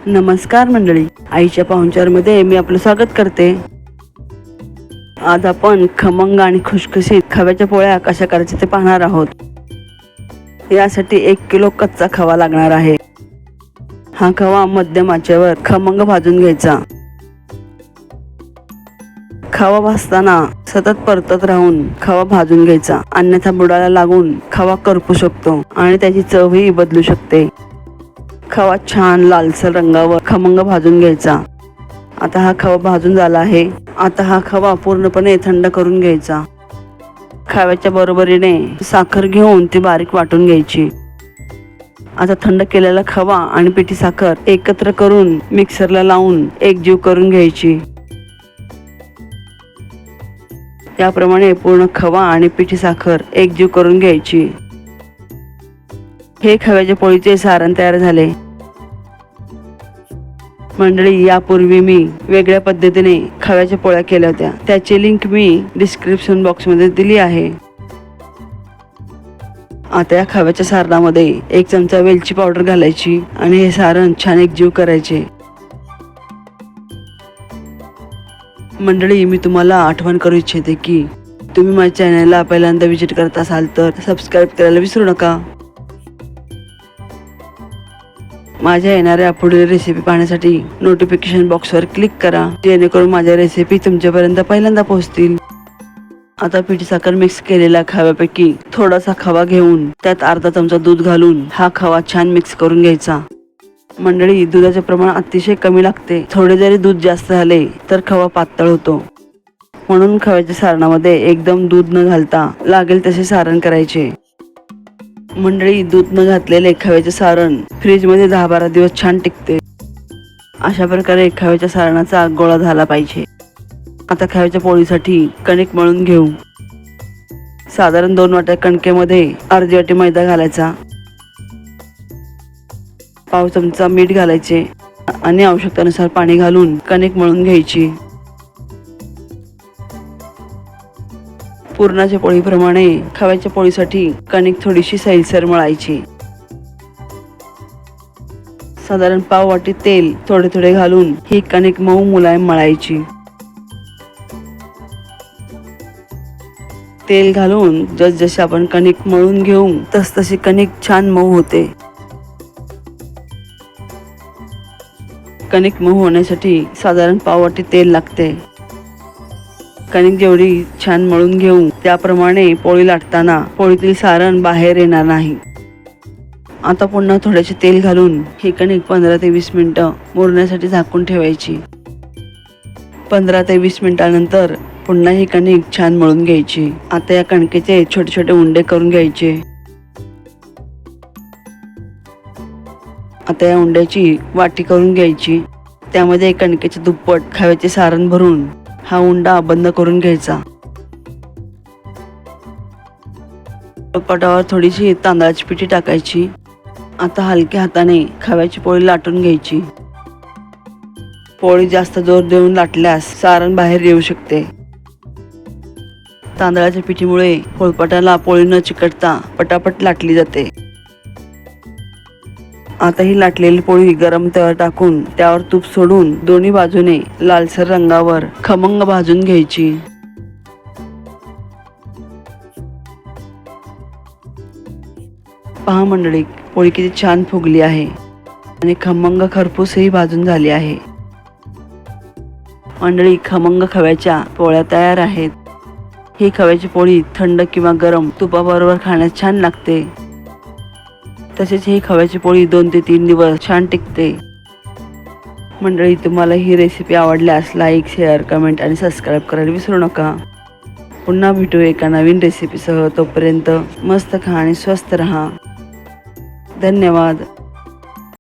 नमस्कार मंडळी, आईच्या पाहुणचारमध्ये मी आपलं स्वागत करते। आज आपण खमंग आणि खुसखुशीत खव्याच्या पोळ्या कशा करायच्या ते पाहणार आहोत। यासाठी 1 किलो कच्चा खवा लागणार आहे। हा खवा मध्यम आचेवर खमंग भाजून घ्यायचा। खवा भाजताना सतत परतत राहून खवा भाजून घ्यायचा, अन्यथा बुडाला लागून खवा करपू शकतो आणि त्याची चवही बदलू शकते। खवा छान लालसर रंगावर खमंग भाजून घ्यायचा। आता हा खवा भाजून झाला आहे। आता हा खवा पूर्णपणे थंड करून घ्यायचा। खव्याच्या बरोबरीने साखर घेऊन ती बारीक वाटून घ्यायची। आता थंड केलेला खवा आणि पिठी साखर एकत्र करून मिक्सरला लावून एकजीव करून घ्यायची। याप्रमाणे पूर्ण खवा आणि पिठी साखर एकजीव करून घ्यायची। हे खव्याच्या पोळीचे सारण तयार झाले। मंडळी, यापूर्वी मी वेगळ्या पद्धतीने खव्याच्या पोळ्या केल्या होत्या, त्याची लिंक मी डिस्क्रिप्शन बॉक्स मध्ये दिली आहे। आता या खव्याच्या सारणामध्ये 1 चमचा वेलची पावडर घालायची आणि हे सारण छान एकजीव करायचे। मंडळी, मी तुम्हाला आठवण करू इच्छिते की तुम्ही माझ्या चॅनलला पहिल्यांदा विजिट करत असाल तर सबस्क्राईब करायला विसरू नका। माझ्या येणाऱ्या पुढील रेसिपी पाहण्यासाठी नोटिफिकेशन बॉक्सवर क्लिक करा, जेणेकरून माझ्या रेसिपी तुमच्यापर्यंत पहिल्यांदा पोहोचतील। आता पिठी साखर मिक्स केलेल्या खव्यापैकी थोडासा खवा घेऊन त्यात अर्धा चमचा दूध घालून हा खवा छान मिक्स करून घ्यायचा। मंडळी, दुधाचे प्रमाण अतिशय कमी लागते। थोडे जरी दूध जास्त झाले तर खवा पातळ होतो, म्हणून खव्याच्या सारणामध्ये एकदम दूध न घालता लागेल तसे सारण करायचे। मंडळी, दूध न घातलेले खव्याचे सारण फ्रीज मध्ये 10-12 दिवस छान टिकते। अशा प्रकारे खव्याच्या सारणाचा गोळा झाला पाहिजे। आता खव्याच्या पोळीसाठी कणिक मळून घेऊ। साधारण 2 वाट्या कणकेमध्ये अर्धी वाटी मैदा घालायचा, पाव चमचा मीठ घालायचे आणि आवश्यकतेनुसार पाणी घालून कणिक मळून घ्यायची। पुरणाच्या पोळीप्रमाणे खव्याच्या पोळीसाठी कणिक थोडीशी सैलसर मळायची। साधारण पाव वाटी तेल थोडे थोडे घालून ही कणिक मऊ मुलायम मळायची। तेल घालून जसजसे आपण कणिक मळून घेऊ तसतशी कणिक छान मऊ होते। कणिक मऊ होण्यासाठी साधारण पाव वाटी तेल लागते। कणिक जेवढी छान मळून घेऊ त्याप्रमाणे पोळी लाटताना पोळीतील सारण बाहेर येणार नाही। आता पुन्हा थोडेसे तेल घालून ही कणिक 15 ते 20 मिनिटं मुरण्यासाठी झाकून ठेवायची। 15 ते 20 मिनिटांनंतर पुन्हा ही कणिक छान मळून घ्यायची। आता या कणकेचे छोटे छोटे उंडे करून घ्यायचे। आता या उंड्याची वाटी करून घ्यायची, त्यामध्ये कणकेचे दुप्पट खव्याचे सारण भरून हा उंडा बंद करून घ्यायचा। पटावर थोडीशी तांदळाची पिठी टाकायची। आता हलक्या हाताने खव्याची पोळी लाटून घ्यायची। पोळी जास्त जोर देऊन लाटल्यास सारण बाहेर येऊ शकते। तांदळाच्या पिठीमुळे पोळपाटाला पोळी न चिकटता पटापट लाटली जाते। आता ही लाटलेली पोळी गरम तव्यावर टाकून त्यावर तूप सोडून दोन्ही बाजूने लालसर रंगावर खमंग भाजून घ्यायची। पहा मंडळी, पोळी किती छान फुगली आहे आणि खमंग खरपूसही भाजून झाली आहे। मंडळी, खमंग खव्याच्या पोळ्या तयार आहेत। ही खव्याची पोळी थंड किंवा गरम तुपाबरोबर खाण्यास छान लागते। तसेच ही खव्याची पोळी 2 ते 3 दिवस छान टिकते। मंडळी, तुम्हाला ही रेसिपी आवडल्यास लाईक, शेअर, कमेंट आणि सबस्क्राईब करायला विसरू नका। पुन्हा भेटू एका नवीन रेसिपीसह। तोपर्यंत मस्त खा आणि स्वस्त रहा। धन्यवाद।